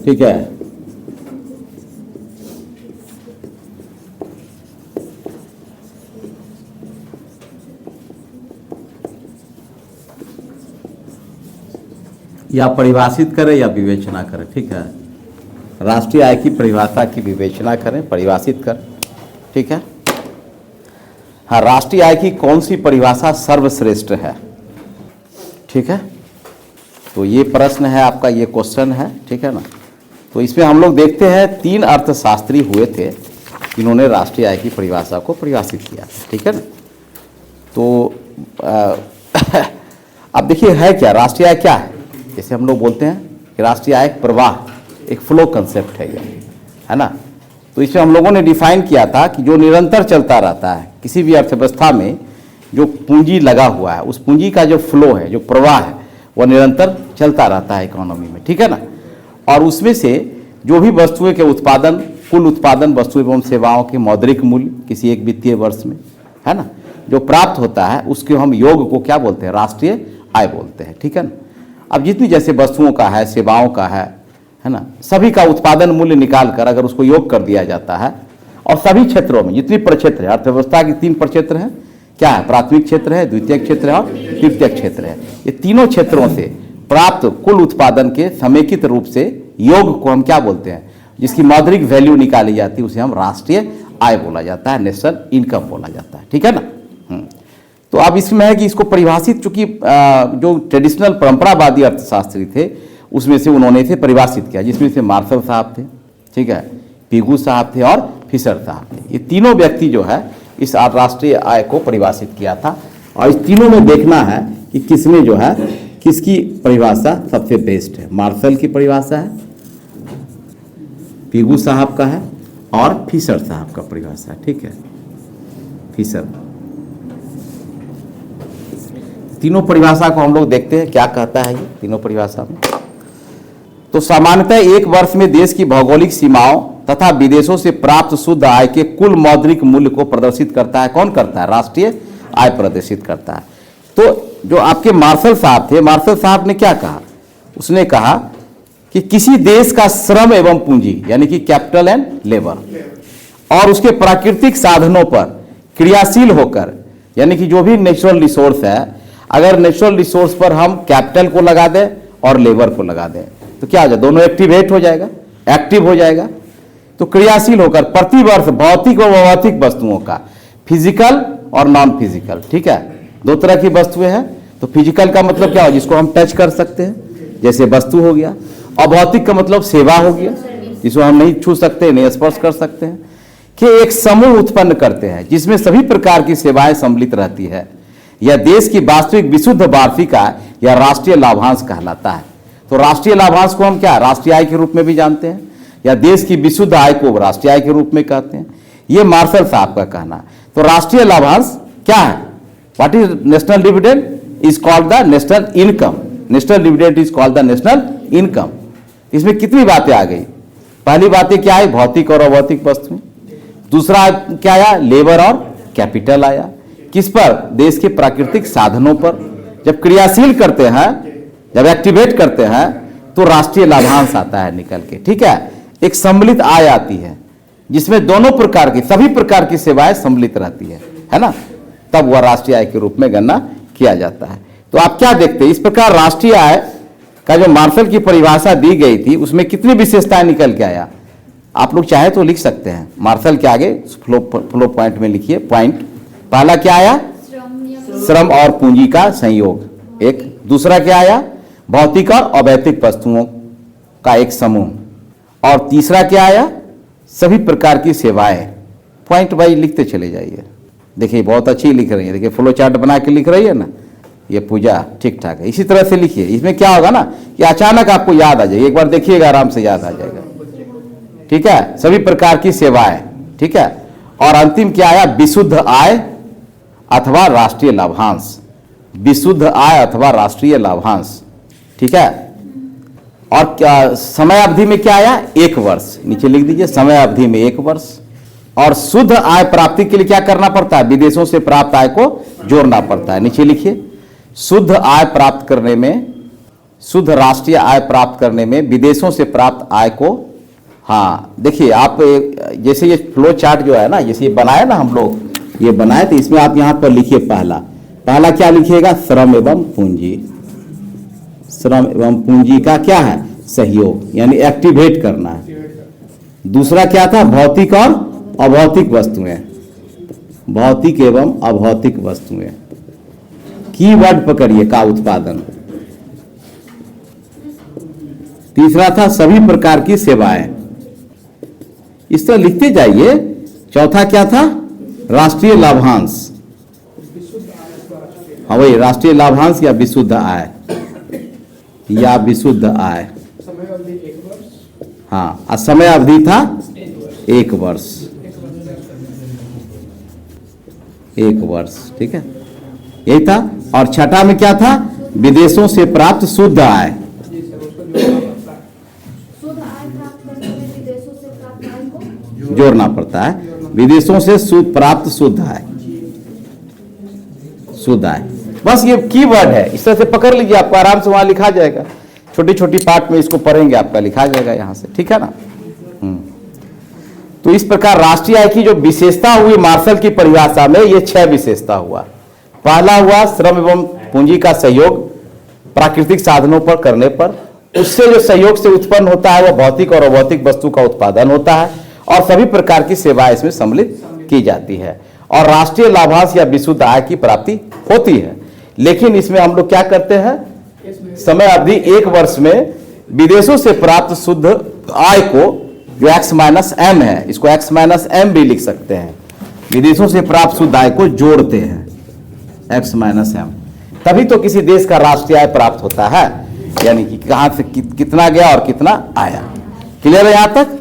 ठीक है। या परिभाषित करें या विवेचना करें, ठीक है। राष्ट्रीय आय की परिभाषा की विवेचना करें, परिभाषित करें, ठीक है। हाँ, राष्ट्रीय आय की कौन सी परिभाषा सर्वश्रेष्ठ है, ठीक है। तो ये प्रश्न है आपका, ये क्वेश्चन है, ठीक है ना। तो इसमें हम लोग देखते हैं 3 अर्थशास्त्री हुए थे जिन्होंने राष्ट्रीय आय की परिभाषा को परिभाषित किया, ठीक है ना। तो अब देखिए है क्या राष्ट्रीय आय, क्या है। जैसे हम लोग बोलते हैं कि राष्ट्रीय आय एक प्रवाह, एक फ्लो कंसेप्ट है ये, है ना। तो इसमें हम लोगों ने डिफाइन किया था कि जो निरंतर चलता रहता है किसी भी अर्थव्यवस्था में, जो पूंजी लगा हुआ है उस पूंजी का जो फ्लो है, जो प्रवाह है, वह निरंतर चलता रहता है इकोनॉमी में, ठीक है ना। और उसमें से जो भी वस्तुएं के उत्पादन, कुल उत्पादन वस्तु एवं सेवाओं के मौद्रिक मूल्य किसी एक वित्तीय वर्ष में, है ना, जो प्राप्त होता है उसके हम योग को क्या बोलते हैं, राष्ट्रीय आय बोलते हैं, ठीक है ना। अब जितनी जैसे वस्तुओं का है, सेवाओं का है ना, सभी का उत्पादन मूल्य निकाल कर अगर उसको योग कर दिया जाता है, और सभी क्षेत्रों में जितनी प्रक्षेत्र है, अर्थव्यवस्था के 3 प्रक्षेत्र हैं, क्या है, प्राथमिक क्षेत्र है, द्वितीयक क्षेत्र है और तृतीयक क्षेत्र है। ये तीनों क्षेत्रों से प्राप्त कुल उत्पादन के समेकित रूप से योग को हम क्या बोलते हैं, जिसकी मौद्रिक वैल्यू निकाली जाती है उसे हम राष्ट्रीय आय बोला जाता है, नेशनल इनकम बोला जाता है, ठीक है ना। तो अब इसमें है कि इसको परिभाषित, चूंकि जो ट्रेडिशनल परंपरावादी अर्थशास्त्री थे उसमें से उन्होंने इसे परिभाषित किया, जिसमें से मार्शल साहब थे, ठीक है, पिगू साहब थे और फिशर साहब थे। ये तीनों व्यक्ति जो है इस राष्ट्रीय आय को परिभाषित किया था। और इस तीनों में देखना है कि किसमें जो है, किसकी परिभाषा सबसे बेस्ट है। मार्शल की परिभाषा है, पिगू साहब का है और फिशर साहब का परिभाषा, ठीक है, फिशर। तीनों परिभाषा को हम लोग देखते हैं क्या कहता है ये तीनों परिभाषा में। तो सामान्यतः एक वर्ष में देश की भौगोलिक सीमाओं तथा विदेशों से प्राप्त शुद्ध आय के कुल मौद्रिक मूल्य को प्रदर्शित करता है। कौन करता है, राष्ट्रीय आय प्रदर्शित करता है। तो जो आपके मार्शल साहब थे, मार्शल साहब ने क्या कहा, उसने कहा कि किसी देश का श्रम एवं पूंजी यानी कि कैपिटल एंड लेबर और उसके प्राकृतिक साधनों पर क्रियाशील होकर, यानी कि जो भी नेचुरल रिसोर्स है, अगर नेचुरल रिसोर्स पर हम कैपिटल को लगा दें और लेबर को लगा दें तो क्या हो जाए, दोनों एक्टिवेट हो जाएगा, एक्टिव हो जाएगा। तो क्रियाशील होकर प्रति वर्ष भौतिक और अभौतिक वस्तुओं का, फिजिकल और नॉन फिजिकल, ठीक है, 2 तरह की वस्तुएं हैं। तो फिजिकल का मतलब क्या हो, जिसको हम टच कर सकते हैं, जैसे वस्तु हो गया। अभौतिक का मतलब सेवा हो गया, जिसको हम नहीं छू सकते, नहीं स्पर्श कर सकते हैं, कि एक समूह उत्पन्न करते हैं जिसमें सभी प्रकार की सेवाएं सम्मिलित रहती है। यह देश की वास्तविक विशुद्ध वार्षिक आय या राष्ट्रीय लाभांश कहलाता है। तो राष्ट्रीय लाभांश को हम क्या, राष्ट्रीय आय के रूप में भी जानते हैं, या देश की विशुद्ध आय को राष्ट्रीय आय के रूप में कहते हैं। ये मार्शल साहब का कहना है। तो राष्ट्रीय लाभांश क्या है, what is national dividend, is called the national income. National dividend is called the national income. इसमें कितनी बातें आ गई, पहली बातें क्या आई, भौतिक और अभौतिक वस्तुएं। दूसरा क्या आया, लेबर और कैपिटल आया। किस पर, देश के प्राकृतिक साधनों पर। जब क्रियाशील करते हैं, जब एक्टिवेट करते हैं तो राष्ट्रीय लाभांश आता है निकल के, ठीक है। एक सम्मिलित आय आती है जिसमें दोनों प्रकार की, सभी प्रकार की सेवाएं सम्मिलित रहती है ना, तब वह राष्ट्रीय आय के रूप में गणना किया जाता है। तो आप क्या देखते हैं, इस प्रकार राष्ट्रीय आय का जो मार्शल की परिभाषा दी गई थी उसमें कितनी विशेषताएं निकल के आया, आप लोग चाहे तो लिख सकते हैं। मार्शल के आगे फ्लो पॉइंट में लिखिए, पॉइंट पहला क्या आया, श्रम और पूंजी का संयोग एक। दूसरा क्या आया, भौतिक और अभौतिक वस्तुओं का एक समूह। और तीसरा क्या आया, सभी प्रकार की सेवाएं। पॉइंट वाइज लिखते चले जाइए। देखिए बहुत अच्छी लिख रही है, देखिए फ्लो चार्ट बना के लिख रही है ना, ये पूजा ठीक ठाक है। इसी तरह से लिखिए। इसमें क्या होगा ना कि अचानक आपको याद आ जाएगी, एक बार देखिएगा आराम से याद आ जाएगा, ठीक है। सभी प्रकार की सेवाएं, ठीक है। और अंतिम क्या आया, विशुद्ध आय अथवा राष्ट्रीय लाभांश। विशुद्ध आय अथवा राष्ट्रीय लाभांश, ठीक है। और क्या समय अवधि में क्या आया, 1 वर्ष, नीचे लिख दीजिए, समय अवधि में 1 वर्ष। और शुद्ध आय प्राप्ति के लिए क्या करना पड़ता है, विदेशों से प्राप्त आय को जोड़ना पड़ता है, नीचे लिखिए। शुद्ध आय प्राप्त करने में, शुद्ध राष्ट्रीय आय प्राप्त करने में विदेशों से प्राप्त आय को, हाँ देखिए आप जैसे ये फ्लो चार्ट जो है ना, जैसे ये बनाए ना हम लोग, ये बनाए, तो इसमें आप यहाँ पर लिखिए पहला क्या लिखिएगा, श्रम एवं पूंजी। श्रम एवं पूंजी का क्या है, सहयोग, यानी एक्टिवेट करना है। दूसरा क्या था, भौतिक और अभौतिक वस्तुएं, भौतिक एवं अभौतिक वस्तुएं, कीवर्ड पकड़िए, का उत्पादन। तीसरा था सभी प्रकार की सेवाएं, इस तरह लिखते जाइए। चौथा क्या था, राष्ट्रीय लाभांश, हाँ वही राष्ट्रीय लाभांश या विशुद्ध आय, या विशुद्ध आय, हाँ, और समय अवधि था 1 वर्ष, 1 वर्ष, ठीक है, यही था। और छठा में क्या था, विदेशों से प्राप्त शुद्ध आय, जोड़ना पड़ता है, विदेशों से प्राप्त शुद्ध आय, शुद्ध आय। बस ये कीवर्ड है, इस तरह से पकड़ लीजिए, आपको आराम से वहां लिखा जाएगा, छोटी छोटी पार्ट में इसको पढ़ेंगे, आपका लिखा जाएगा यहां से, ठीक है ना। तो इस प्रकार राष्ट्रीय आय की जो विशेषता हुई मार्शल की परिभाषा में, ये 6 विशेषता हुआ। पहला हुआ श्रम एवं पूंजी का सहयोग प्राकृतिक साधनों पर करने पर, उससे जो सहयोग से उत्पन्न होता है वह भौतिक और अभौतिक वस्तु का उत्पादन होता है, और सभी प्रकार की सेवाएं इसमें सम्मिलित की जाती है, और राष्ट्रीय लाभांश या विशुद्ध आय की प्राप्ति होती है। लेकिन इसमें हम लोग क्या करते हैं, समय अवधि 1 वर्ष में विदेशों से प्राप्त शुद्ध आय को, जो x-m है, इसको x-m भी लिख सकते हैं, विदेशों से प्राप्त शुद्ध आय को जोड़ते हैं x-m, तभी तो किसी देश का राष्ट्रीय आय प्राप्त होता है, यानी कि कहां से कितना गया और कितना आया। क्लियर है, यहां तक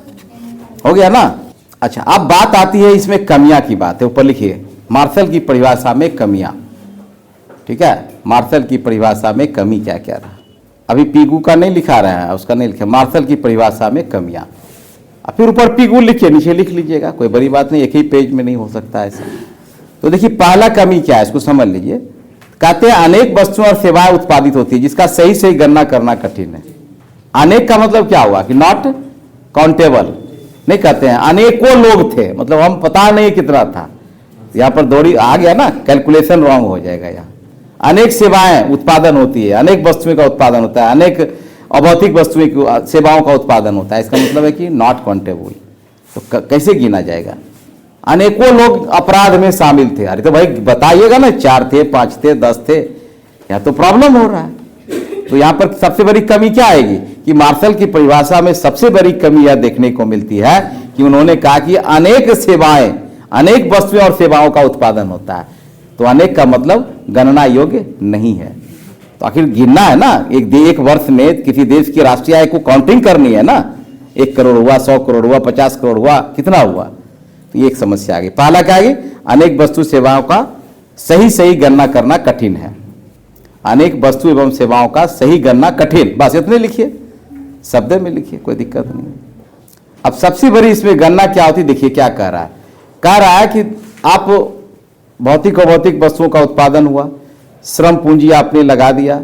हो गया ना। अच्छा, अब बात आती है इसमें कमियां की बात है, ऊपर लिखिए मार्शल की परिभाषा में कमियां, ठीक है, मार्शल की परिभाषा में कमी क्या क्या रहा। अभी पीगू का नहीं लिखा रहा है, उसका नहीं लिखा, मार्शल की परिभाषा में कमियां, फिर ऊपर पीगू लिखिए, नीचे लिख लीजिएगा, कोई बड़ी बात नहीं, एक ही पेज में नहीं हो सकता ऐसा। तो देखिए पहला कमी क्या है, इसको समझ लीजिए। कहते हैं अनेक वस्तुएं और सेवाएं उत्पादित होती है जिसका सही सही गणना करना कठिन है। अनेक का मतलब क्या हुआ कि नॉट काउंटेबल नहीं कहते हैं, अनेकों लोग थे, मतलब हम पता नहीं कितना था, यहाँ पर दौड़ी आ गया ना, कैलकुलेशन रॉन्ग हो जाएगा। यहाँ अनेक सेवाएं उत्पादन होती है, अनेक वस्तुएं का उत्पादन होता है, अनेक अभौतिक वस्तुएं की सेवाओं का उत्पादन होता है, इसका मतलब है कि नॉट काउंटेबल। तो कैसे गिना जाएगा, अनेकों लोग अपराध में शामिल थे, अरे तो भाई बताइएगा ना, 4 थे, 5 थे, 10 थे, यहाँ तो प्रॉब्लम हो रहा है। तो यहाँ पर सबसे बड़ी कमी क्या आएगी कि मार्शल की परिभाषा में सबसे बड़ी कमी यह देखने को मिलती है कि उन्होंने कहा कि अनेक सेवाएं, अनेक वस्तुएं और सेवाओं का उत्पादन होता है। तो अनेक का मतलब गणना योग्य नहीं है। तो आखिर गिनना है ना, एक वर्ष में किसी देश की राष्ट्रीय आय को काउंटिंग करनी है ना, 1 करोड़ हुआ, 100 करोड़ हुआ, 50 करोड़ हुआ, कितना हुआ, तो ये एक समस्या आ गई। पहला क्या है, अनेक वस्तु सेवाओं का सही सही गणना करना कठिन है, अनेक वस्तु एवं सेवाओं का सही गणना कठिन, बस इतने लिखिए, शब्द में लिखिए, कोई दिक्कत नहीं। अब सबसे बड़ी इसमें गणना क्या होती, देखिए क्या कह रहा है कि आप भौतिक अभौतिक वस्तुओं का उत्पादन हुआ, श्रम पूंजी आपने लगा दिया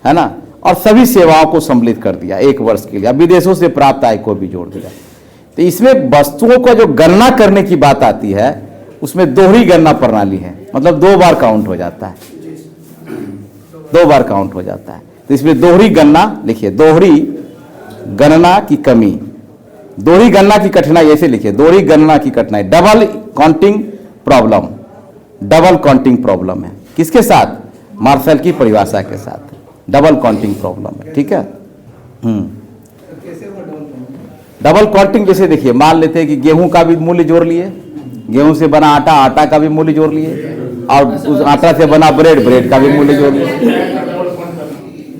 है ना, और सभी सेवाओं को सम्मिलित कर दिया 1 वर्ष के लिए, अब विदेशों से प्राप्त आय को भी जोड़ दिया। तो इसमें वस्तुओं का जो गणना करने की बात आती है, उसमें दोहरी गणना प्रणाली है, मतलब 2 बार काउंट हो जाता है, 2 बार काउंट हो जाता है। तो इसमें दोहरी गणना लिखिए, दोहरी गणना की कमी, दोहरी गणना की कठिनाई ऐसे लिखिए, दोहरी गणना की कठिनाई, double counting problem, double counting problem है, किसके साथ, मार्शल की परिभाषा के साथ डबल काउंटिंग प्रॉब्लम है, ठीक है। डबल काउंटिंग जैसे देखिए, मान लेते हैं कि गेहूं का भी मूल्य जोड़ लिए, गेहूं से बना आटा, आटा का भी मूल्य जोड़ लिए, और उस आटा से बना ब्रेड, ब्रेड का भी मूल्य जोड़ लिए,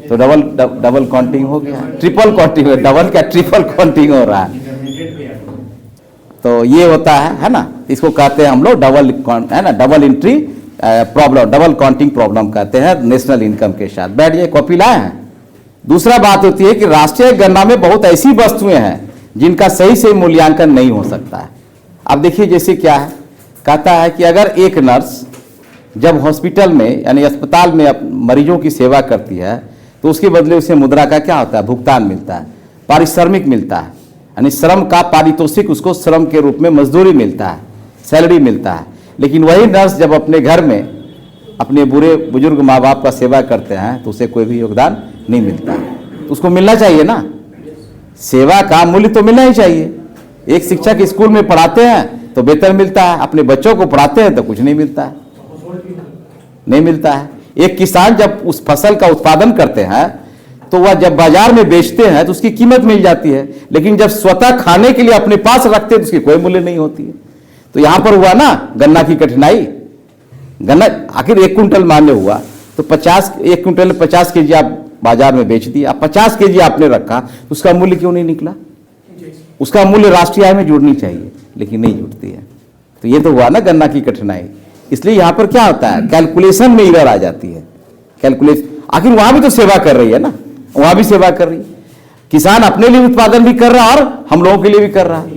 तो डबल काउंटिंग हो गया, ट्रिपल काउंटिंग, डबल क्या ट्रिपल काउंटिंग हो रहा है। तो ये होता है ना, इसको कहते हैं हम लोग डबल, है ना, double entry problem, double counting problem कहते हैं नेशनल इनकम के साथ। बैठिए, कॉपी लाए हैं। दूसरा बात होती है कि राष्ट्रीय गणना में बहुत ऐसी वस्तुएं हैं जिनका सही से मूल्यांकन नहीं हो सकता है। अब देखिए जैसे क्या है, कहता है कि अगर एक नर्स जब हॉस्पिटल में यानी अस्पताल में मरीजों की सेवा करती है, तो उसके बदले उसे मुद्रा का क्या होता है, भुगतान मिलता है, पारिश्रमिक मिलता है, यानी श्रम का पारितोषिक उसको श्रम के रूप में मजदूरी मिलता है, सैलरी मिलता है। लेकिन वही नर्स जब अपने घर में अपने बूढ़े बुजुर्ग माँ बाप का सेवा करते हैं तो उसे कोई भी योगदान नहीं मिलता है। तो उसको मिलना चाहिए ना, सेवा का मूल्य तो मिलना ही चाहिए। एक शिक्षक स्कूल में पढ़ाते हैं तो वेतन मिलता है, अपने बच्चों को पढ़ाते हैं तो कुछ नहीं मिलता है, नहीं मिलता है। एक किसान जब उस फसल का उत्पादन करते हैं तो वह जब बाजार में बेचते हैं तो उसकी कीमत मिल जाती है, लेकिन जब स्वतः खाने के लिए अपने पास रखते हैं तो उसकी कोई मूल्य नहीं होती है। तो यहां पर हुआ ना गन्ना की कठिनाई। गन्ना आखिर 1 कुंटल मान लो हुआ तो 1 कुंटल 50 केजी आप बाजार में बेच दिया, 50 केजी आपने रखा तो उसका मूल्य क्यों नहीं निकला? उसका मूल्य राष्ट्रीय आय में जुड़नी चाहिए, लेकिन नहीं जुड़ती है। तो ये तो हुआ ना गन्ना की कठिनाई। इसलिए यहां पर क्या होता है, कैलकुलेशन में एरर आ जाती है। कैलकुलेशन, आखिर वहां भी तो सेवा कर रही है ना, वहां भी सेवा कर रही है। किसान अपने लिए उत्पादन भी कर रहा है और हम लोगों के लिए भी कर रहा है।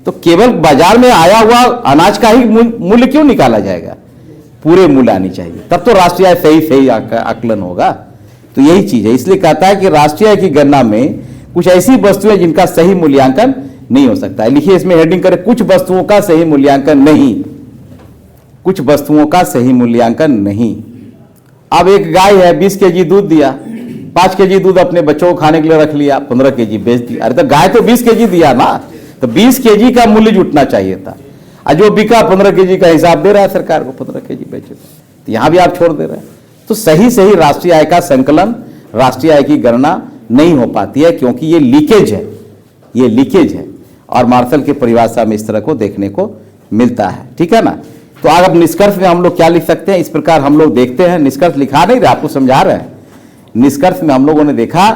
तो केवल बाजार में आया हुआ अनाज का ही मूल्य क्यों निकाला जाएगा? पूरे मूल्य आनी चाहिए, तब तो राष्ट्रीय आय सही आकलन होगा। तो यही चीज है, इसलिए कहता है कि राष्ट्रीय आय की गणना में कुछ ऐसी वस्तुएं जिनका सही मूल्यांकन नहीं हो सकता है। लिखिए इसमें हेडिंग करें, कुछ वस्तुओं का सही मूल्यांकन नहीं, कुछ वस्तुओं का सही मूल्यांकन नहीं। अब एक गाय है, 20 केजी दूध दिया, 5 केजी दूध अपने बच्चों को खाने के लिए रख लिया, 15 केजी बेच दिया। अरे तो गाय तो 20 केजी दिया ना, तो 20 केजी का मूल्य जुटना चाहिए था। और जो बिका 15 केजी का हिसाब दे रहा है सरकार को, 15 केजी बेचे, तो यहां भी आप छोड़ दे रहे हैं। तो सही सही राष्ट्रीय आय का संकलन, राष्ट्रीय आय की गणना नहीं हो पाती है, क्योंकि ये लीकेज है, ये लीकेज है। और मार्शल की परिभाषा में इस तरह को देखने को मिलता है, ठीक है ना। तो अब निष्कर्ष में हम लोग क्या लिख सकते हैं, इस प्रकार हम लोग देखते हैं। निष्कर्ष लिखा नहीं रहे, आपको समझा रहे हैं। निष्कर्ष में हम लोगों ने देखा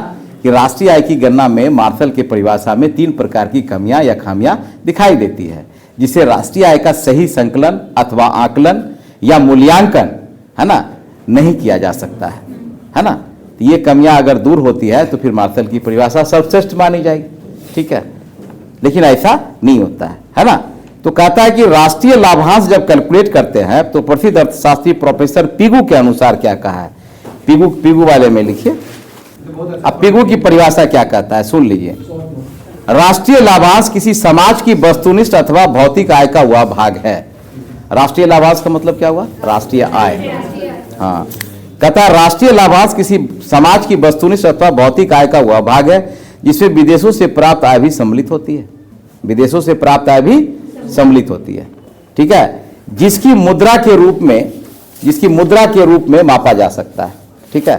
कि राष्ट्रीय आय की गणना में मार्शल की परिभाषा में 3 प्रकार की कमियां या खामियां दिखाई देती है, जिसे राष्ट्रीय आय का सही संकलन अथवा आकलन या मूल्यांकन, है ना, नहीं किया जा सकता है ना। तो ये कमियां अगर दूर होती है तो फिर मार्शल की परिभाषा सर्वश्रेष्ठ मानी जाएगी, ठीक है। लेकिन ऐसा नहीं होता है ना। तो कहता है कि राष्ट्रीय लाभांश जब कैलकुलेट करते हैं तो प्रसिद्ध अर्थशास्त्री प्रोफेसर पिगू के अनुसार क्या कहा है, पिगू वाले में लिखिए। अब पिगू की परिभाषा क्या कहता है, सुन लीजिए। राष्ट्रीय लाभांश किसी समाज की वस्तुनिष्ठ अथवा भौतिक आय का वह भाग है। राष्ट्रीय लाभांश का मतलब क्या हुआ, राष्ट्रीय आय। हाँ, कहता है राष्ट्रीय लाभांश किसी समाज की वस्तुनिष्ठ अथवा भौतिक आय का वह भाग है जिसमें विदेशों से प्राप्त आय भी सम्मिलित होती है, विदेशों से प्राप्त आय भी सम्मिलित होती है, ठीक है। जिसकी मुद्रा के रूप में मापा जा सकता है, ठीक है।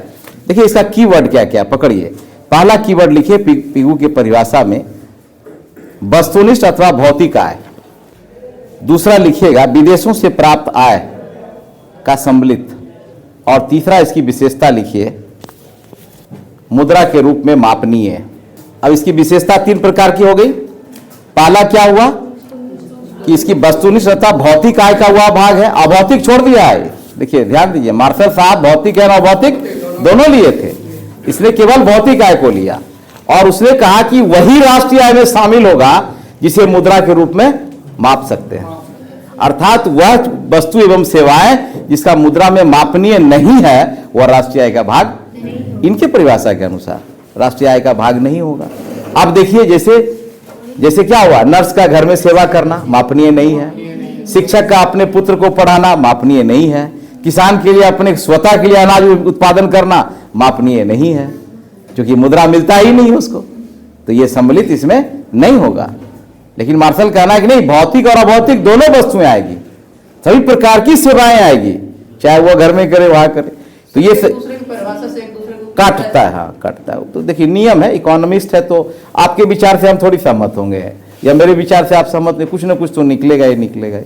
देखिए इसका कीवर्ड क्या क्या, पकड़िए। पहला कीवर्ड लिखिए पिगू की परिभाषा में, वस्तुनिष्ठ अथवा भौतिक आय। दूसरा लिखिएगा विदेशों से प्राप्त आय का सम्मिलित। और तीसरा इसकी विशेषता लिखिए, मुद्रा के रूप में मापनीय। अब इसकी विशेषता 3 प्रकार की हो गई। पहला क्या हुआ कि इसकी वस्तुनिष्ठ अथवा भौतिक आय का वह भाग है, अभौतिक छोड़ दिया है। देखिए ध्यान दीजिए, मार्शल साहब भौतिक और अभौतिक दोनों लिए थे, इसने केवल भौतिक आय को लिया और उसने कहा कि वही राष्ट्रीय आय में शामिल होगा जिसे मुद्रा के रूप में माप सकते हैं। अर्थात वह वस्तु एवं सेवाएं जिसका मुद्रा में मापनीय नहीं है वह राष्ट्रीय आय का भाग, इनकी परिभाषा के अनुसार राष्ट्रीय आय का भाग नहीं होगा। अब देखिए जैसे क्या हुआ, नर्स का घर में सेवा करना मापनीय नहीं है, शिक्षक का अपने पुत्र को पढ़ाना मापनीय नहीं है, किसान के लिए अपने स्वतः के लिए अनाज उत्पादन करना मापनीय नहीं है, क्योंकि मुद्रा मिलता ही नहीं उसको, तो ये सम्मिलित इसमें नहीं होगा। लेकिन मार्शल कहना है कि नहीं, भौतिक और अभौतिक दोनों वस्तुएं आएगी, सभी प्रकार की सेवाएं आएगी, चाहे वो घर में करे वहां करे। तो ये काटता है, हाँ काटता है। तो देखिए नियम है, इकोनॉमिस्ट है, तो आपके विचार से हम थोड़ी सहमत होंगे या मेरे विचार से आप सहमत नहीं, कुछ ना कुछ तो निकलेगा ही निकलेगा।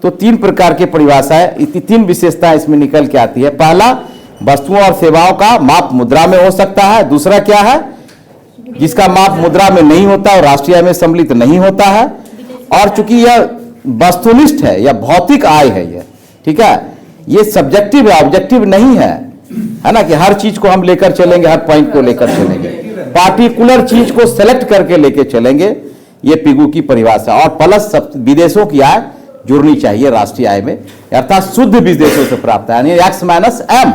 तो 3 प्रकार की परिभाषा है, 3 विशेषताएं इसमें निकल के आती है। पहला, वस्तुओं और सेवाओं का माप मुद्रा में हो सकता है। दूसरा क्या है, जिसका माप मुद्रा में नहीं होता और राष्ट्रीय आय में सम्मिलित नहीं होता है। और चूंकि यह वस्तुनिष्ठ है या भौतिक आय है ये, ठीक है, ये सब्जेक्टिव है, ऑब्जेक्टिव नहीं है ना, कि हर चीज को हम लेकर चलेंगे, हर पॉइंट को लेकर चलेंगे, पार्टिकुलर चीज को सेलेक्ट करके लेके चलेंगे। ये पिगू की परिभाषा। और प्लस विदेशों की आय जुड़नी चाहिए राष्ट्रीय आय में, अर्थात शुद्ध विदेशों से प्राप्त है, यानी x - m,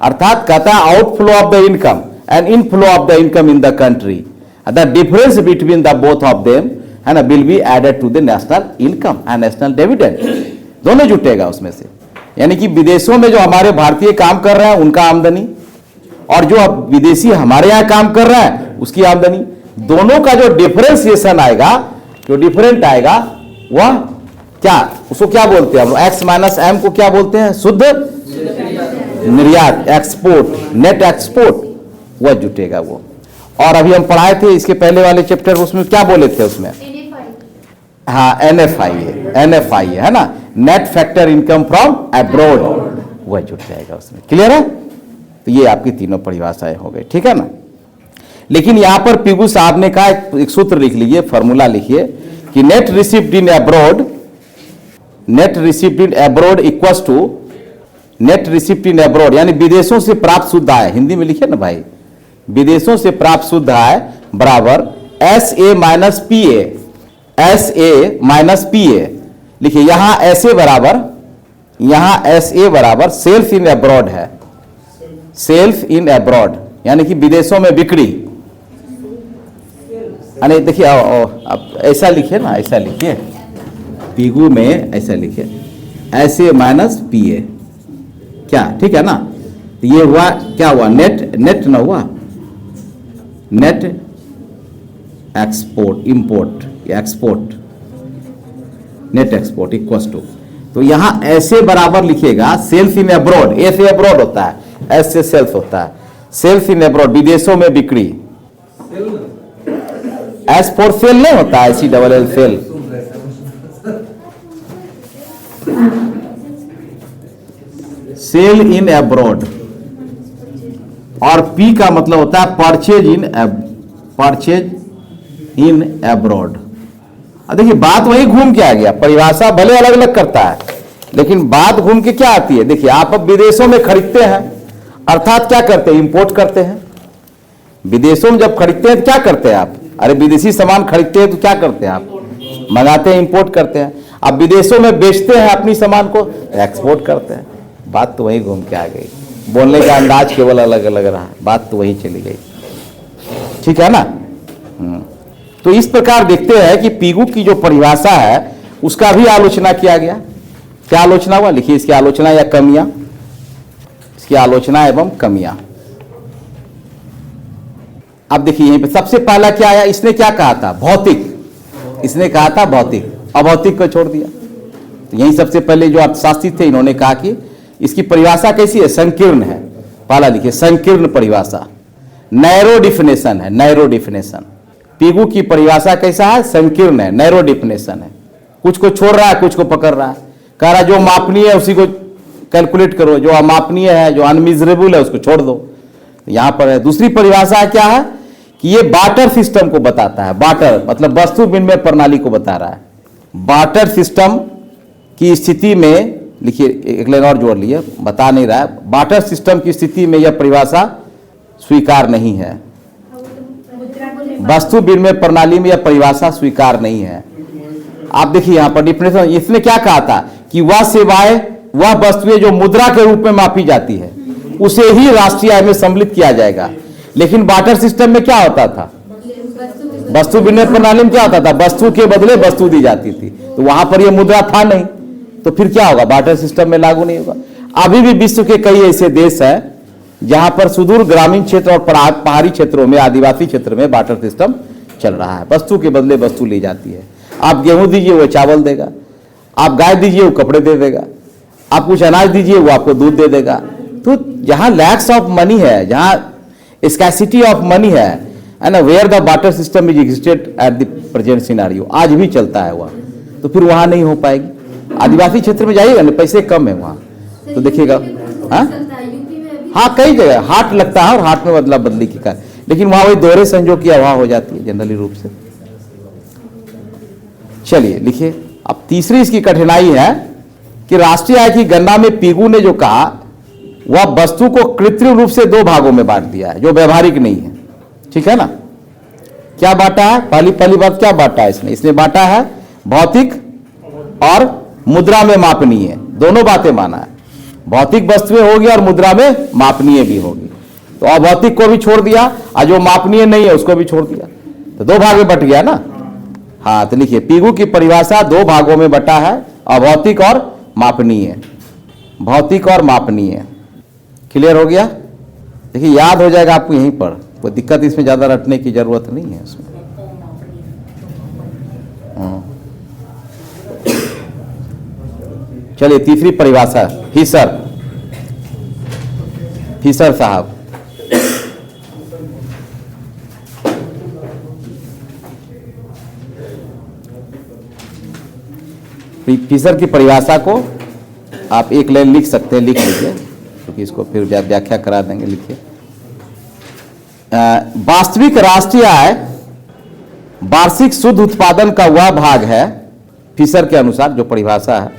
अर्थात कहता है outflow of the income and inflow of the income in the country, the difference between the both of them है ना will be added to the national income and national dividend, दोनों जुटेगा उसमें से। यानी कि विदेशों में जो हमारे भारतीय काम कर रहे हैं उनका आमदनी और जो अब विदेशी हमारे यहाँ काम कर रहा है उसकी आमदनी, दोनों का जो डिफरेंशिएशन आएगा, जो डिफरेंट आएगा वह क्या, उसको क्या बोलते हैं हम लोग, एक्स माइनस एम को क्या बोलते हैं, शुद्ध निर्यात, एक्सपोर्ट, नेट एक्सपोर्ट, वह जुटेगा वो। और अभी हम पढ़ाए थे इसके पहले वाले चैप्टर, उसमें क्या बोले थे उसमें, हाँ NFI है ना, net factor income from abroad, वह जुट जाएगा उसमें। क्लियर है? तो ये आपकी तीनों परिभाषाएं हो गई, ठीक है ना। लेकिन यहां पर पिगू साहब ने कहा, एक सूत्र लिख लीजिए, फॉर्मूला लिखिए कि net received in abroad, net received in abroad equals to net received in abroad, यानी विदेशों से प्राप्त शुद्ध आय, हिंदी में लिखिए ना भाई, विदेशों से प्राप्त शुद्ध आय बराबर SA minus PA, SA minus PA लिखिए। यहां SA बराबर, यहां SA बराबर सेल्फ इन अब्रॉड है, सेल्फ इन अब्रॉड यानी कि विदेशों में बिक्री, अरे देखिए आप ऐसा लिखिए ना, ऐसा लिखिए पिगू में, ऐसा लिखिए SA माइनस PA, क्या ठीक है ना। तो ये हुआ, क्या हुआ, नेट ना हुआ, net export, import, export, net export equals to, तो यहां ऐसे बराबर लिखिएगा सेल्फ इन अब्रॉड, ए से अब्रॉड होता है, एस से सेल्फ होता है, सेल्फ इन अब्रॉड विदेशों में बिक्री, एस फॉर सेल नहीं होता है, SELL sell, sell in abroad, और पी का मतलब होता है परचेज इन अब्रॉड। देखिए बात वही घूम के आ गया, परिभाषा भले अलग अलग करता है लेकिन बात घूम के क्या आती है। देखिए आप अब विदेशों में खरीदते हैं, अर्थात क्या करते हैं, इंपोर्ट करते हैं। विदेशों में जब खरीदते हैं तो क्या करते हैं आप, अरे विदेशी सामान खरीदते हैं तो क्या करते हैं आप, मंगाते हैं, इंपोर्ट करते हैं। अब विदेशों में बेचते हैं अपनी सामान को, एक्सपोर्ट करते हैं। बात तो वही घूम के आ गई, बोलने का अंदाज केवल अलग अलग रहा, बात तो वही चली गई, ठीक है ना। तो इस प्रकार देखते हैं कि पिगू की जो परिभाषा है उसका भी आलोचना किया गया। क्या आलोचना हुआ, लिखिए इसकी आलोचना या कमियां, इसकी आलोचना एवं कमियां। अब देखिए यहीं पे सबसे पहला क्या आया, इसने क्या कहा था, भौतिक, इसने कहा था भौतिक, अभौतिक को छोड़ दिया। तो यही सबसे पहले जो अर्थशास्त्री थे इन्होंने कहा कि इसकी परिभाषा कैसी है, संकीर्ण है। पहला लिखिए संकीर्ण परिभाषा, नैरो डिफिनेशन है, नैरो डिफिनेशन। पिगू की परिभाषा कैसा है, संकीर्ण है, नैरो डिफिनेशन है, कुछ को छोड़ रहा है, कुछ को पकड़ रहा है, कह रहा जो मापनीय है उसी को कैलकुलेट करो, जो अमापनीय है, जो अनमिजरेबल है उसको छोड़ दो। यहां पर है दूसरी परिभाषा क्या है कि ये बार्टर सिस्टम को बताता है, बार्टर मतलब वस्तु विनिमय प्रणाली को बता रहा है। बार्टर सिस्टम की स्थिति में, लिखिए एक लाइन और जोड़ लिए, बता नहीं रहा है, बार्टर सिस्टम की स्थिति में यह परिभाषा स्वीकार नहीं है, वस्तु विनिमय प्रणाली में यह परिभाषा स्वीकार नहीं है। आप देखिए यहां पर डिफिनेशन, इसने क्या कहा था कि वह सेवाएं, वह वस्तुएं जो मुद्रा के रूप में मापी जाती है उसे ही राष्ट्रीय आय में सम्मिलित किया जाएगा। लेकिन बार्टर सिस्टम में क्या होता था, वस्तु विनिमय प्रणाली में क्या होता था, वस्तु के बदले वस्तु दी जाती थी, तो वहां पर यह मुद्रा था नहीं, तो फिर क्या होगा, बार्टर सिस्टम में लागू नहीं होगा। अभी भी विश्व के कई ऐसे देश हैं जहां पर सुदूर ग्रामीण क्षेत्र और पहाड़ी क्षेत्रों में, आदिवासी क्षेत्र में बार्टर सिस्टम चल रहा है, वस्तु के बदले वस्तु ली जाती है। आप गेहूं दीजिए वो चावल देगा, आप गाय दीजिए वो कपड़े दे देगा, आप कुछ अनाज दीजिए वो आपको दूध दे देगा। तो जहां लैक्स ऑफ मनी है, जहां स्कैसिटी ऑफ मनी है ना, where the barter system is existed at the present scenario, आज भी चलता है वह, तो फिर वहां नहीं हो पाएगी। आदिवासी क्षेत्र में जाइएगा ना, पैसे कम है वहां, तो देखिएगा हाँ कई जगह हाट लगता है और हाट में बदला बदली की कार्य, लेकिन वहां वही दोहरे संजोग की हवा हो जाती है जनरली रूप से। चलिए लिखिए, अब तीसरी इसकी कठिनाई है कि राष्ट्रीय आय की गणना में पिगू ने जो कहा वह वस्तु को कृत्रिम रूप से दो भागों में बांट दिया है जो व्यवहारिक नहीं है, ठीक है ना। क्या बांटा है, पहली बात क्या बांटा है इसने बांटा है भौतिक और मुद्रा में मापनीय, दोनों बातें माना है। भौतिक वस्तुएं होगी और मुद्रा में मापनीय भी होगी। तो अभौतिक को भी छोड़ दिया और जो मापनीय नहीं है उसको भी छोड़ दिया, तो दो भाग में बट गया ना। हाँ, तो लिखिए पिगू की परिभाषा दो भागों में बटा है, अभौतिक और मापनीय। भौतिक और मापनीय क्लियर हो गया। देखिए याद हो जाएगा आपको यहीं पर, कोई दिक्कत इसमें ज्यादा रटने की जरूरत नहीं है इसमें। चलिए तीसरी परिभाषा, फिशर साहब। फिशर की परिभाषा को आप एक लाइन लिख सकते हैं, लिख लीजिए क्योंकि इसको फिर व्याख्या करा देंगे। लिखिए वास्तविक राष्ट्रीय आय वार्षिक शुद्ध उत्पादन का वह भाग है, फिशर के अनुसार जो परिभाषा है,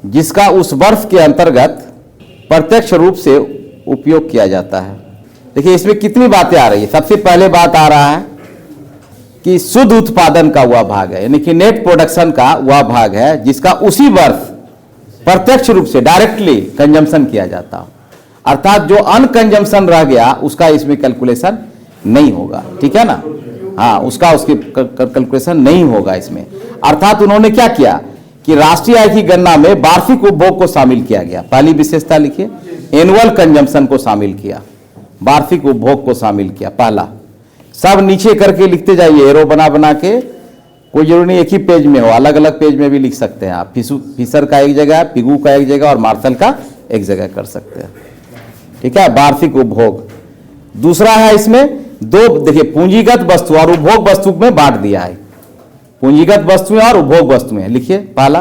जिसका उस वर्ष के अंतर्गत प्रत्यक्ष रूप से उपयोग किया जाता है। देखिए इसमें कितनी बातें आ रही है। सबसे पहले बात आ रहा है कि शुद्ध उत्पादन का वह भाग है, यानी कि नेट प्रोडक्शन का वह भाग है जिसका उसी वर्ष प्रत्यक्ष रूप से डायरेक्टली कंजम्पशन किया जाता हो, अर्थात जो अनकंजम्पशन रह गया उसका इसमें कैलकुलेशन नहीं होगा। ठीक है ना। हाँ, उसकी कैलकुलेशन नहीं होगा इसमें। अर्थात उन्होंने क्या किया कि राष्ट्रीय आय की गणना में वार्षिक उपभोग को शामिल किया गया। पहली विशेषता लिखिए, एनुअल कंजम्पशन को शामिल किया, वार्षिक उपभोग को शामिल किया। पहला, सब नीचे करके लिखते जाइए, एरो बना बना के, कोई जरूरी नहीं एक ही पेज में हो, अलग अलग पेज में भी लिख सकते हैं आप। फिशर का एक जगह, पिगू का एक जगह और मार्शल का एक जगह कर सकते हैं। ठीक है, वार्षिक उपभोग। दूसरा है इसमें दो, देखिए पूंजीगत वस्तु और उपभोग वस्तु में बांट दिया है, पूंजीगत वस्तुएं और उपभोग वस्तुएं। लिखिए पहला,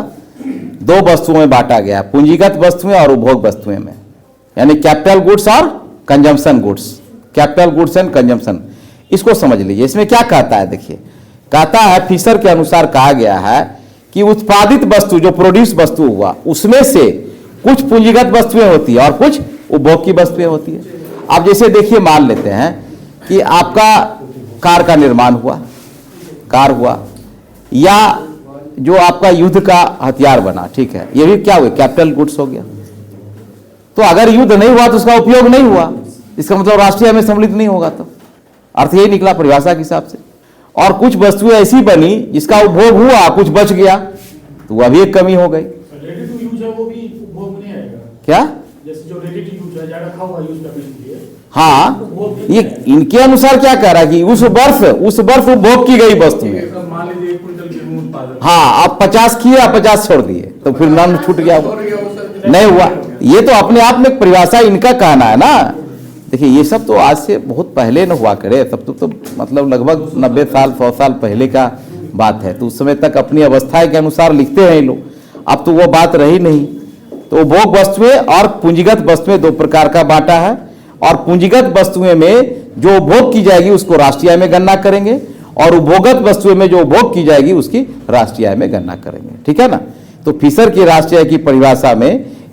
दो वस्तुओं में बांटा गया है, पूंजीगत वस्तुएं और उपभोग वस्तुएं में, यानी कैपिटल गुड्स और consumption goods, capital goods and consumption. इसको समझ लीजिए। इसमें क्या कहता है, देखिए कहता है फिशर के अनुसार कहा गया है कि उत्पादित वस्तु जो प्रोड्यूस वस्तु हुआ उसमें से कुछ पूंजीगत वस्तुएं होती है और कुछ उपभोग की वस्तुएं होती है। अब जैसे देखिए मान लेते हैं कि आपका कार का निर्माण हुआ, कार हुआ, या जो आपका युद्ध का हथियार बना, ठीक है, ये भी क्या हुए, कैपिटल गुड्स हो गया। तो अगर युद्ध नहीं हुआ तो उसका उपयोग नहीं हुआ, इसका मतलब राष्ट्रीय में सम्मिलित नहीं होगा। तो अर्थ यही निकला परिभाषा के हिसाब से। और कुछ वस्तुएं ऐसी बनी जिसका उपभोग हुआ, कुछ बच गया, तो वह भी एक कमी हो गई। रेडी टू यूज है वो भी उपभोग में नहीं आएगा क्या, जैसे जो रेडी टू यूज है, ज्यादा रखा हुआ यूज करने के लिए। हाँ, ये इनके अनुसार क्या कह रहा है कि उस वर्ष उपभोग की गई वस्तु है। मान लीजिए 1 क्विंटल गेहूं उत्पादन, हाँ, आप 50 किए, 50 छोड़ दिए, तो फिर नाम छूट गया, नहीं हुआ। ये तो अपने आप में परिभाषा इनका कहना है ना। देखिए ये सब तो आज से बहुत पहले न हुआ करे, तब तो मतलब लगभग 90 साल 100 साल पहले का बात है। तो उस समय तक अपनी अवस्था के अनुसार लिखते हैं लोग, अब तो वो बात रही नहीं। तो उपभोग वस्तुएं और पूंजीगत वस्तुएं दो प्रकार का बांटा है, और पूंजीगत वस्तुएं में जो उपभोग की जाएगी उसको राष्ट्रीय आय में गणना करेंगे, और उपभोगत वस्तुएं में जो उपभोग की जाएगी उसकी राष्ट्रीय आय में गणना करेंगे। ठीक है ना। तो फिशर की राष्ट्रीय आय की परिभाषा में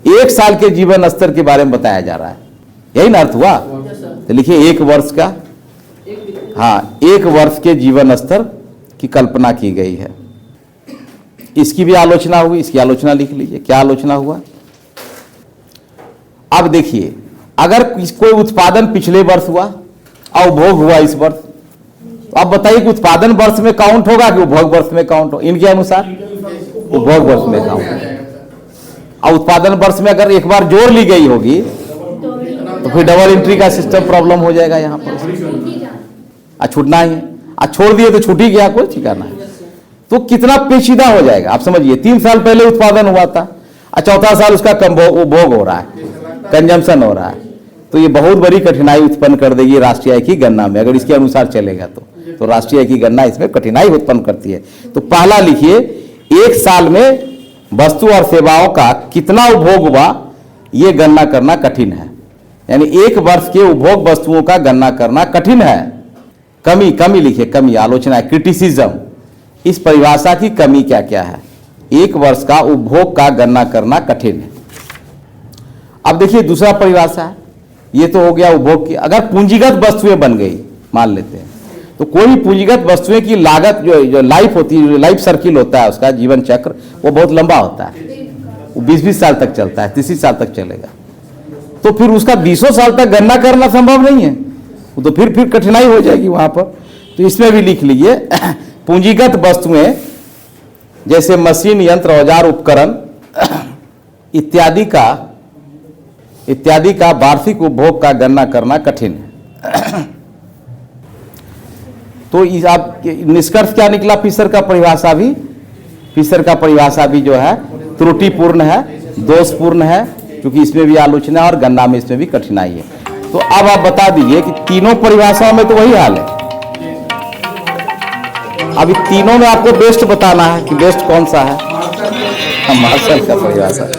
1 साल के जीवन स्तर के बारे में बताया जा रहा है, यही ना अर्थ हुआ। तो लिखिए 1 वर्ष का, हाँ 1 वर्ष के जीवन स्तर की कल्पना की गई है। इसकी भी आलोचना हुई, इसकी आलोचना लिख लीजिए, क्या आलोचना हुआ। अब देखिए अगर कोई उत्पादन पिछले वर्ष हुआ और उपभोग हुआ इस वर्ष, तो आप बताइए कि उत्पादन वर्ष में काउंट होगा कि उपभोग वर्ष में काउंट हो। इनके अनुसार उपभोग वर्ष में काउंट, और उत्पादन वर्ष में अगर एक बार जोड़ ली गई होगी तो फिर डबल एंट्री का सिस्टम प्रॉब्लम हो जाएगा यहाँ पर। छूटना ही है, छोड़ दिए तो छूट ही गया, कोई ठिकाना है। तो कितना पेचीदा हो जाएगा आप समझिए। 3 साल पहले उत्पादन हुआ था, चौथा साल उसका उपभोग हो रहा है, कंजम्पशन हो रहा है, तो ये बहुत बड़ी कठिनाई उत्पन्न कर देगी राष्ट्रीय आय की गणना में। अगर इसके अनुसार चलेगा तो राष्ट्रीय आय की गणना इसमें कठिनाई उत्पन्न करती है। तो पहला लिखिए, 1 साल में वस्तु और सेवाओं का कितना उपभोग हुआ ये गणना करना कठिन है, यानी 1 वर्ष के उपभोग वस्तुओं का गणना करना कठिन है। कमी लिखिए, कमी, आलोचना, क्रिटिसिज्म, इस परिभाषा की कमी क्या क्या है। 1 वर्ष का उपभोग का गणना करना कठिन है। अब देखिए दूसरा परिभाषा है, ये तो हो गया उपभोग की। अगर पूंजीगत वस्तुएं बन गई मान लेते हैं, तो कोई पूंजीगत वस्तुएं की लागत जो लाइफ होती है, जो लाइफ सर्किल होता है उसका जीवन चक्र, वो बहुत लंबा होता है। वो 20-20 साल तक चलता है, 30 साल तक चलेगा। तो फिर उसका 20 साल तक गणना करना संभव नहीं है, वो तो फिर कठिनाई हो जाएगी वहां पर। तो इसमें भी लिख लीजिए पूंजीगत वस्तुएं जैसे मशीन, यंत्र, औजार, उपकरण इत्यादि का वार्षिक उपभोग का गणना करना कठिन है। तो इस आप निष्कर्ष क्या निकला? फिशर का परिभाषा भी जो है त्रुटिपूर्ण है, दोषपूर्ण है, क्योंकि इसमें भी आलोचना है और गणना में इसमें भी कठिनाई है। तो अब आप बता दीजिए कि तीनों परिभाषाओं में तो वही हाल है। अभी तीनों में आपको बेस्ट बताना है कि बेस्ट कौन सा है। मार्शल का परिभाषा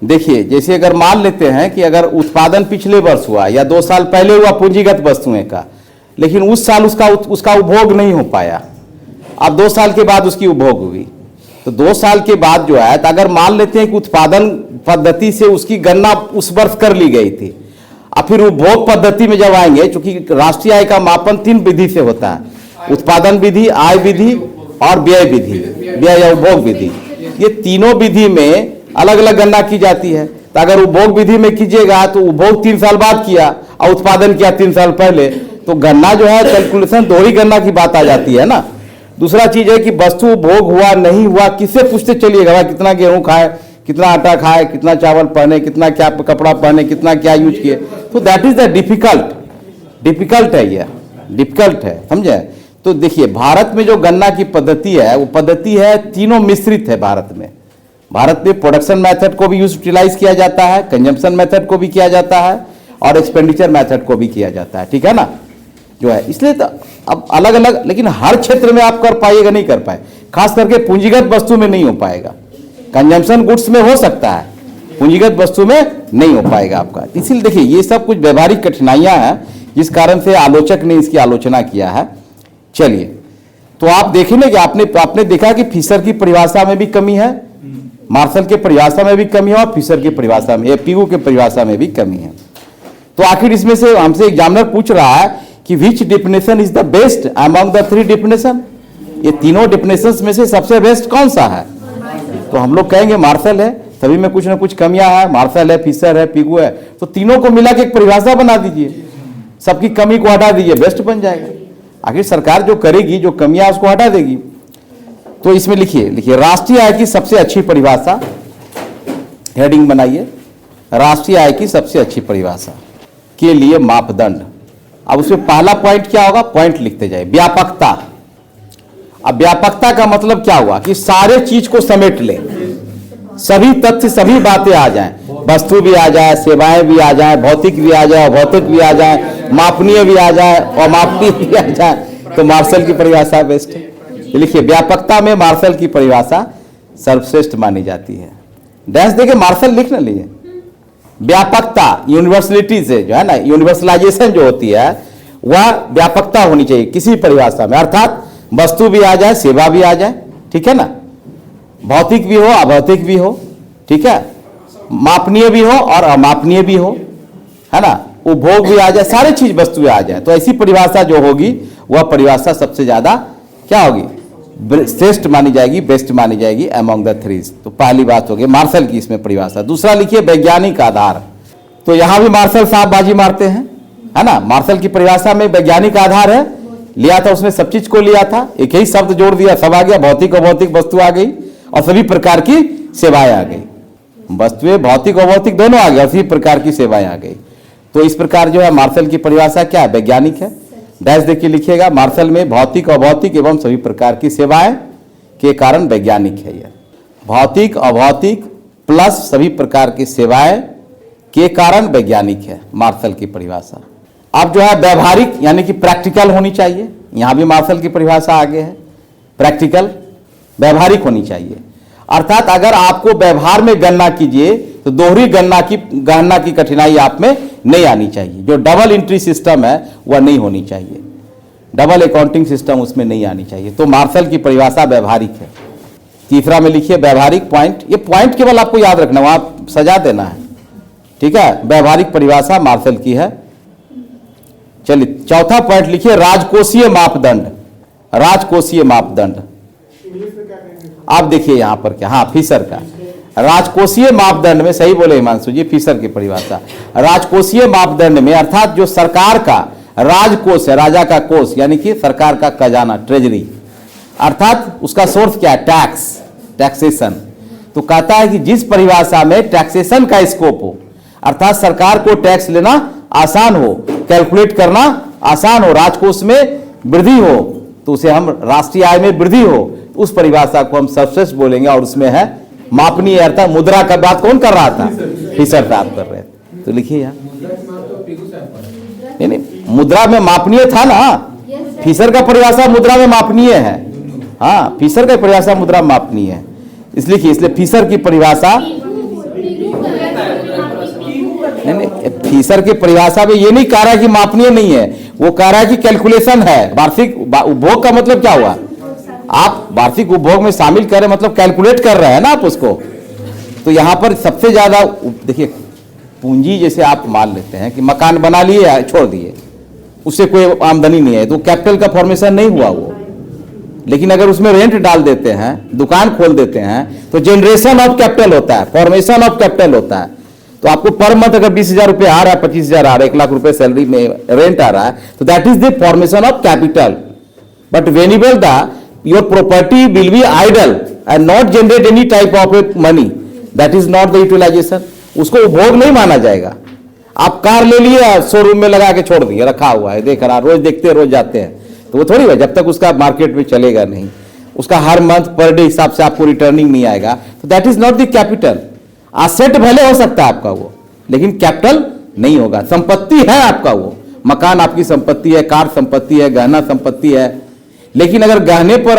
देखिए, जैसे अगर मान लेते हैं कि अगर उत्पादन पिछले वर्ष हुआ या 2 साल पहले हुआ पूंजीगत वस्तुएं का, लेकिन उस साल उसका उपभोग नहीं हो पाया, अब 2 साल के बाद उसकी उपभोग हुई, तो 2 साल के बाद जो है, तो अगर मान लेते हैं कि उत्पादन पद्धति से उसकी गणना उस वर्ष कर ली गई थी, अब फिर उपभोग पद्धति में जब आएंगे, चूंकि राष्ट्रीय आय का मापन 3 विधि से होता है, उत्पादन विधि, आय विधि और व्यय विधि, व्यय या उपभोग विधि। ये तीनों विधि में अलग अलग गणना की जाती है। तो अगर उपभोग विधि में कीजिएगा तो उपभोग 3 साल बाद किया और उत्पादन किया 3 साल पहले, तो गणना जो है कैलकुलेशन दोहरी गणना की बात आ जाती है ना। दूसरा चीज है कि वस्तु उपभोग हुआ नहीं हुआ किससे पूछते चलिएगा, भाई कितना गेहूं खाए, कितना आटा खाए, कितना चावल पहने, कितना क्या कपड़ा पहने, कितना क्या यूज किए। तो दैट इज द डिफिकल्ट है, ये डिफिकल्ट है, समझे। तो देखिए भारत में जो गणना की पद्धति है वो पद्धति है तीनों मिश्रित है। भारत में प्रोडक्शन मेथड को भी यूटिलाइज किया जाता है, कंजम्पशन मेथड को भी किया जाता है और एक्सपेंडिचर मेथड को भी किया जाता है, ठीक है ना, जो है। इसलिए तो अब अलग अलग, लेकिन हर क्षेत्र में आप कर पाइएगा नहीं कर पाए, खास करके पूंजीगत वस्तु में नहीं हो पाएगा। कंजम्पशन गुड्स में हो सकता है, पूंजीगत वस्तु में नहीं हो पाएगा आपका। इसीलिए देखिए ये सब कुछ व्यवहारिक कठिनाइयां हैं जिस कारण से आलोचक ने इसकी आलोचना किया है। चलिए, तो आप देखें ना कि आपने देखा कि फिशर की परिभाषा में भी कमी है, मार्शल के परिभाषा में भी कमी है और फिशर की परिभाषा में, पिगू के परिभाषा में भी कमी है। तो आखिर इसमें से हमसे एग्जामिनर पूछ रहा है कि which definition is the best among the 3 definition, ये तीनों डेफिनेशंस में से सबसे बेस्ट कौन सा है? तो हम लोग कहेंगे मार्शल है, सभी में कुछ ना कुछ कमियां है, मार्शल है, फिशर है, पिगू है, तो तीनों को मिला के एक परिभाषा बना दीजिए, सबकी कमी को हटा दीजिए, बेस्ट बन जाएगा। आखिर सरकार जो करेगी, जो कमियां उसको हटा देगी। तो इसमें लिखिए राष्ट्रीय आय की सबसे अच्छी परिभाषा, हेडिंग बनाइए, राष्ट्रीय आय की सबसे अच्छी परिभाषा के लिए मापदंड। अब उसमें पहला पॉइंट क्या होगा? पॉइंट लिखते जाए, व्यापकता। अब व्यापकता का मतलब क्या हुआ कि सारे चीज को समेट ले, सभी तथ्य, सभी बातें आ जाएं, वस्तु भी आ जाए, सेवाएं भी आ जाए, भौतिक भी आ जाए, अभौतिक भी आ जाए, मापनीय भी आ जाए, अमापनीय भी आ जाए, तो मार्शल की परिभाषा बेस्ट है। तो लिखिए व्यापकता में मार्शल की परिभाषा सर्वश्रेष्ठ मानी जाती है। डैश देके मार्शल लिख ना लीजिए। व्यापकता यूनिवर्सलिटी से जो है ना, यूनिवर्सलाइजेशन जो होती है वह व्यापकता होनी चाहिए किसी परिभाषा में, अर्थात वस्तु भी आ जाए, सेवा भी आ जाए, ठीक है ना, भौतिक भी हो, अभौतिक भी हो, ठीक है, मापनीय भी हो और अमापनीय भी हो, है ना, उपभोग भी आ जाए, सारी चीज वस्तुएं आ जाए। तो ऐसी परिभाषा जो होगी वह परिभाषा सबसे ज्यादा क्या होगी? श्रेष्ठ मानी जाएगी, बेस्ट मानी जाएगी अमंग द 3। तो पहली बात होगी मार्शल की इसमें परिभाषा। दूसरा लिखिए वैज्ञानिक आधार। तो यहां भी मार्शल साहब बाजी मारते हैं, है ना। मार्शल की परिभाषा में वैज्ञानिक आधार है, लिया था उसने, सब चीज को लिया था, एक ही शब्द जोड़ दिया, सब आ गया, भौतिक अभौतिक वस्तु आ गई और सभी प्रकार की सेवाएं आ गई, वस्तुएं भौतिक अभौतिक दोनों आ गए, सभी प्रकार की सेवाएं आ गई। तो इस प्रकार जो है मार्शल की परिभाषा क्या है? वैज्ञानिक है। डैश देखिए लिखिएगा, मार्शल में भौतिक अभौतिक एवं सभी प्रकार की सेवाएं के कारण वैज्ञानिक है। यह भौतिक अभौतिक प्लस सभी प्रकार की सेवाएं के कारण वैज्ञानिक है मार्शल की परिभाषा। अब जो है व्यवहारिक यानी कि प्रैक्टिकल होनी चाहिए, यहां भी मार्शल की परिभाषा आगे है, प्रैक्टिकल व्यवहारिक होनी चाहिए। अर्थात अगर आपको व्यवहार में गणना कीजिए तो दोहरी गणना की कठिनाई आप में नहीं आनी चाहिए। जो डबल एंट्री सिस्टम है वह नहीं होनी चाहिए, डबल अकाउंटिंग सिस्टम उसमें नहीं आनी चाहिए। तो मार्शल की परिभाषा व्यवहारिक है। तीसरा में लिखिए व्यवहारिक पॉइंट, ये पॉइंट केवल आपको याद रखना, वहां सजा देना है, ठीक है। व्यवहारिक परिभाषा मार्शल की है। चलिए चौथा पॉइंट लिखिए राजकोषीय मापदंड। राजकोषीय मापदंड आप देखिए यहां पर क्या, हाँ फिशर का राजकोषीय मापदंड में, सही बोले हिमांशु जी, फिशर की परिभाषा, राजकोषीय मापदंड में अर्थात जो सरकार का राजकोष है, राजा का कोष यानी कि सरकार का खजाना, ट्रेजरी, अर्थात उसका सोर्स क्या है, टैक्स, टैक्सेशन। तो कहता है कि जिस परिभाषा में टैक्सेशन का स्कोप हो, अर्थात सरकार को टैक्स लेना आसान हो, कैलकुलेट करना आसान हो, राजकोष में वृद्धि हो, तो उसे हम राष्ट्रीय आय में वृद्धि हो, उस परिभाषा को हम सबसेस बोलेंगे। और उसमें है मापनीय, अर्थात मुद्रा का बात कौन कर रहा था, फिशर साहब कर रहे थे। तो लिखिए यहाँ, नहीं मुद्रा में मापनीय था ना, फिशर का परिभाषा मुद्रा में मापनीय है। हाँ, फिशर का परिभाषा मुद्रा मापनीय है, इसलिए फिशर की परिभाषा, नहीं फिशर की परिभाषा में ये नहीं कह रहा है कि मापनीय नहीं है, वो कह रहा है कि कैलकुलेशन है। वार्षिक उपभोग का मतलब क्या हुआ, आप वार्षिक उपभोग में शामिल कर रहे, मतलब कैलकुलेट कर रहे हैं ना आप उसको। तो यहां पर सबसे ज्यादा देखिए, पूंजी जैसे आप मान लेते हैं कि मकान बना लिए छोड़ दिए, उससे कोई आमदनी नहीं है, तो कैपिटल का फॉर्मेशन नहीं हुआ वो। लेकिन अगर उसमें रेंट डाल देते हैं, दुकान खोल देते हैं, तो जनरेशन ऑफ कैपिटल होता है, फॉर्मेशन ऑफ कैपिटल होता है। तो आपको पर मंथ अगर 20,000 रुपये आ रहा है, 25,000 आ रहा है, 1 लाख रुपए सैलरी में रेंट आ रहा है, तो that is the formation of capital. But वेनिबल the your property will be idle and not generate any type of money, that is not the utilization, उसको उपभोग नहीं माना जाएगा। आप कार ले लिए, शोरूम में लगा के छोड़ दिए, रखा हुआ है, देख रहा, रोज देखते हैं, रोज जाते हैं, तो वो थोड़ी है, जब तक उसका मार्केट में चलेगा नहीं, उसका हर मंथ पर डे हिसाब से आपको रिटर्निंग नहीं आएगा, तो that is not the capital. Asset भले हो सकता है आपका वो, लेकिन कैपिटल नहीं होगा। संपत्ति है आपका वो, मकान आपकी संपत्ति है, कार संपत्ति है, गहना संपत्ति है, लेकिन अगर गहने पर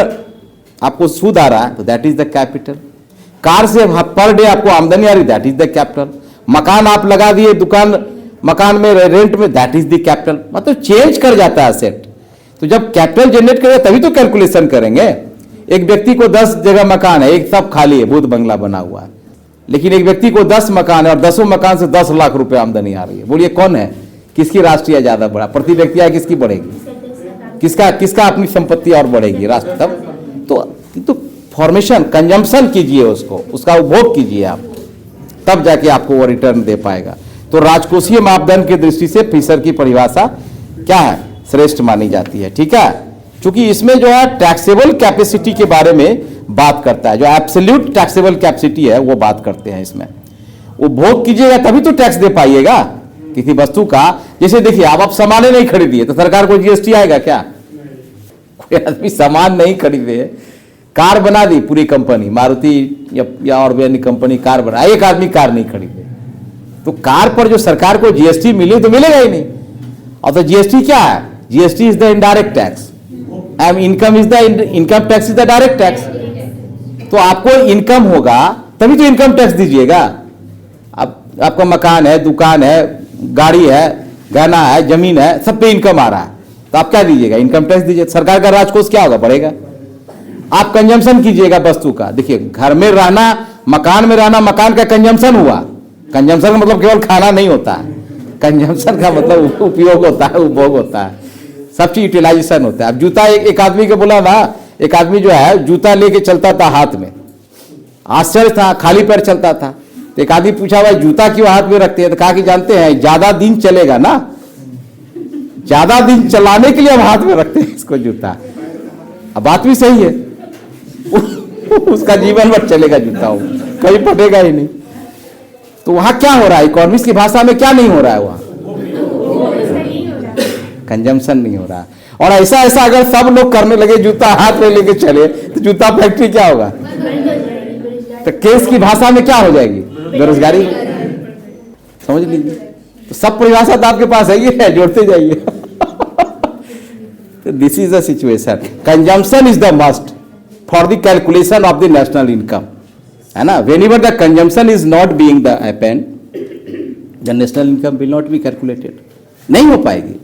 आपको सूद आ रहा है तो that is the capital. Car से पर डे आपको आमदनी आ रही, दैट इज द कैपिटल। मकान आप लगा दिए, दुकान मकान में रेंट में, दैट इज द कैपिटल। मतलब चेंज कर जाता है एसेट। तो जब कैपिटल जनरेट करेगा तभी तो कैलकुलेशन करेंगे। एक व्यक्ति को 10 जगह मकान है, एक सब खाली है, भूत बंगला बना हुआ है, लेकिन एक व्यक्ति को 10 मकान है और 10 मकान से 10 लाख रुपए आमदनी आ रही है। बोलिए कौन है, किसकी राष्ट्रीय ज्यादा बढ़ा, प्रति व्यक्ति आय किसकी बढ़ेगी, किसका अपनी संपत्ति और बढ़ेगी, राष्ट्र। तब तो फॉर्मेशन, कंजम्पशन कीजिए उसको, उसका उपभोग कीजिए आप, तब जाके आपको वो रिटर्न दे पाएगा। तो राजकोषीय मापदंड की दृष्टि से फिशर की परिभाषा क्या है, श्रेष्ठ मानी जाती है। ठीक है, क्योंकि इसमें जो है टैक्सेबल कैपेसिटी के बारे में बात करता है, जो एब्सोल्यूट टैक्सेबल कैपेसिटी है वो बात करते हैं इसमें। उपभोग कीजिएगा तभी तो टैक्स दे पाइएगा किसी वस्तु का। जैसे देखिए, आप सामान नहीं खरीदिए तो सरकार को जीएसटी आएगा क्या? कोई आदमी सामान नहीं खरीदे, कार बना दी पूरी कंपनी, मारुति या और भी अन्य कंपनी कार बना, एक आदमी कार नहीं खरीदे, तो कार पर जो सरकार को जीएसटी मिले तो मिलेगा ही नहीं। और तो जीएसटी क्या है, GST is the indirect tax and income tax is the direct tax. तो आपको इनकम होगा तभी तो इनकम टैक्स दीजिएगा। आपका मकान है, दुकान है, गाड़ी है, गहना है, जमीन है, सब पे इनकम आ रहा है, तो आप क्या दीजिएगा, इनकम टैक्स दीजिए। सरकार का राजकोष क्या होगा, बढ़ेगा। आप कंजम्पशन कीजिएगा वस्तु का, देखिए घर में रहना, मकान में रहना, मकान का कंजम्पशन हुआ। कंजम्पशन का मतलब केवल खाना नहीं होता है, कंजम्पशन का मतलब उपयोग होता है, उपभोग होता है, सब चीज यूटिलाइजेशन होता है। अब जूता, एक आदमी को बोला ना, एक आदमी जो है जूता लेके चलता था हाथ में, आश्चर्य था, खाली पैर चलता था। तो एक आदमी पूछा, भाई जूता क्यों हाथ में रखते हैं? तो कहा कि जानते हैं ज्यादा दिन चलेगा ना, ज्यादा दिन चलाने के लिए हम हाथ में रखते हैं इसको जूता। अब बात भी सही है, उसका जीवन भर चलेगा जूता, हो कहीं फटेगा ही नहीं। तो वहां क्या हो रहा है, इकोनॉमिक्स की भाषा में क्या नहीं हो रहा है, वहां कंजम्पशन नहीं हो रहा। और ऐसा अगर सब लोग करने लगे, जूता हाथ में लेके चले, तो जूता फैक्ट्री क्या होगा, तो केस की भाषा में क्या हो जाएगी, बेरोजगारी। समझ लीजिए, तो सब परिभाषा तो आपके पास है, जोड़ते जाइए। This is the situation. Consumption is the must for the calculation of the national income, है ना। When ever the consumption is not being the happened, the national income will not be calculated, नहीं हो पाएगी।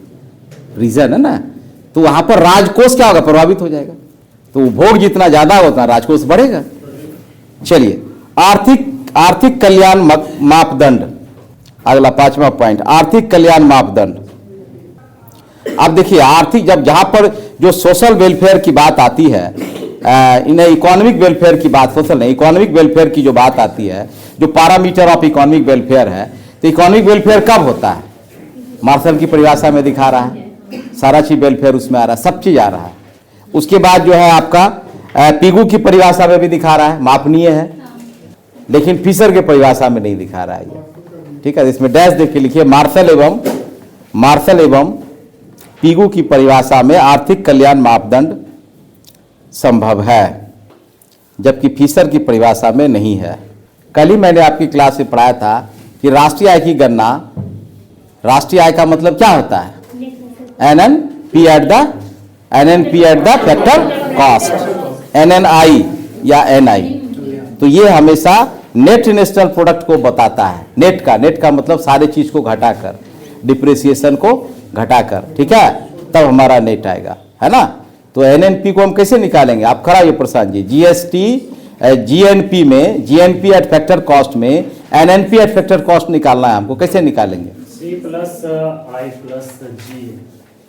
Reason है ना, तो वहां पर राजकोष क्या होगा, प्रभावित हो जाएगा। तो उपभोग जितना ज्यादा होता है, राजकोष बढ़ेगा। चलिए, आर्थिक कल्याण मापदंड, अगला 5वां पॉइंट, आर्थिक कल्याण मापदंड। अब देखिए, आर्थिक जहां पर जो सोशल वेलफेयर की बात आती है, इन इकोनॉमिक वेलफेयर की बात, सोशल नहीं, इकोनॉमिक वेलफेयर की जो बात आती है, जो पैरामीटर ऑफ इकोनॉमिक वेलफेयर है, तो इकोनॉमिक वेलफेयर कब होता है? मार्शल की परिभाषा में दिखा रहा है, सारा चीज वेलफेयर उसमें आ रहा है, सब चीज आ रहा है। उसके बाद जो है आपका पीगू की परिभाषा में भी दिखा रहा है, मापनीय है, लेकिन फिशर के परिभाषा में नहीं दिखा रहा है ये, ठीक है। इसमें डैश देख के लिखिए, मार्शल एवं पीगू की परिभाषा में आर्थिक कल्याण मापदंड संभव है, जबकि फिशर की परिभाषा में नहीं है। कल ही मैंने आपकी क्लास में पढ़ाया था कि राष्ट्रीय आय की गणना, राष्ट्रीय आय का मतलब क्या होता है? NNP at the factor cost, NNI या एनआई। तो ये हमेशा नेट नेशनल प्रोडक्ट को बताता है, नेट का मतलब सारे चीज को घटाकर, डिप्रिसिएशन को घटाकर, ठीक है, तब हमारा नेट आएगा, है ना। तो एनएनपी को हम कैसे निकालेंगे? आप खड़ा ये प्रशांत जी, जीएनपी में, जीएनपी एट फैक्टर कॉस्ट में एनएनपी एट फैक्टर कॉस्ट निकालना है हमको, कैसे निकालेंगे? C plus I plus G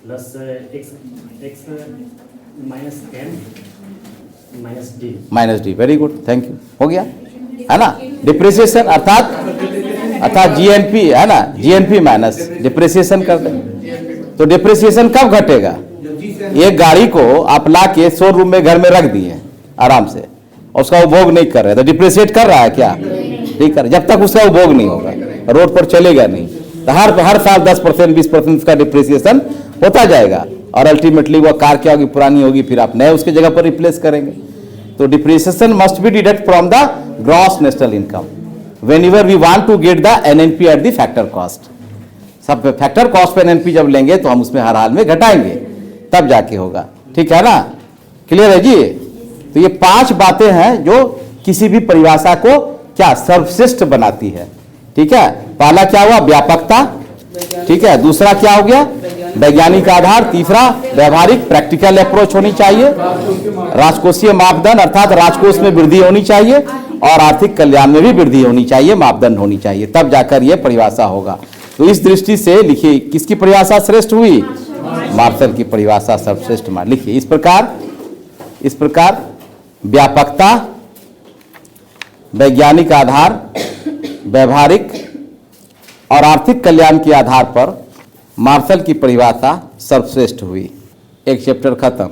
plus x minus n minus D. Very good, thank you, हो गया, है ना। डिप्रिसिएशन अर्थात जीएनपी, है ना, जीएनपी माइनस डिप्रिसिएशन कर दें। तो डिप्रिसिएशन कब घटेगा? एक गाड़ी को आप ला के शोरूम में, घर में रख दिए आराम से, और उसका उपभोग नहीं कर रहे, तो डिप्रिसिएट कर रहा है क्या? नहीं कर, जब तक उसका उपभोग नहीं होगा, रोड पर चलेगा नहीं। तो हर साल 10% 20% का डिप्रिसिएशन होता जाएगा, और अल्टीमेटली वो कार क्या होगी? पुरानी होगी, फिर आप नए उसके जगह पर रिप्लेस करेंगे। तो depreciation must be deduct from the gross national income whenever we want to get the NNP at the factor cost. सब फैक्टर कॉस्ट पे एनएनपी जब लेंगे तो हम उसमें हर हाल में घटाएंगे, तब जाके होगा, ठीक है ना। क्लियर है जी? तो ये 5 बातें हैं जो किसी भी परिभाषा को क्या सर्वश्रेष्ठ बनाती है, ठीक है। पहला क्या हुआ? व्यापकता, ठीक है। दूसरा क्या हो गया? वैज्ञानिक आधार। तीसरा व्यवहारिक प्रैक्टिकल अप्रोच होनी चाहिए। राजकोषीय मापदंड अर्थात राजकोष में वृद्धि होनी चाहिए और आर्थिक कल्याण में भी वृद्धि होनी चाहिए, मापदंड होनी चाहिए, तब जाकर यह परिभाषा होगा। तो इस दृष्टि से लिखिए, किसकी परिभाषा श्रेष्ठ हुई? मार्शल की परिभाषा सर्वश्रेष्ठ मान। लिखिए इस प्रकार व्यापकता, वैज्ञानिक आधार, व्यवहारिक और आर्थिक कल्याण के आधार पर मार्शल की परिभाषा सर्वश्रेष्ठ हुई। एक चैप्टर खत्म।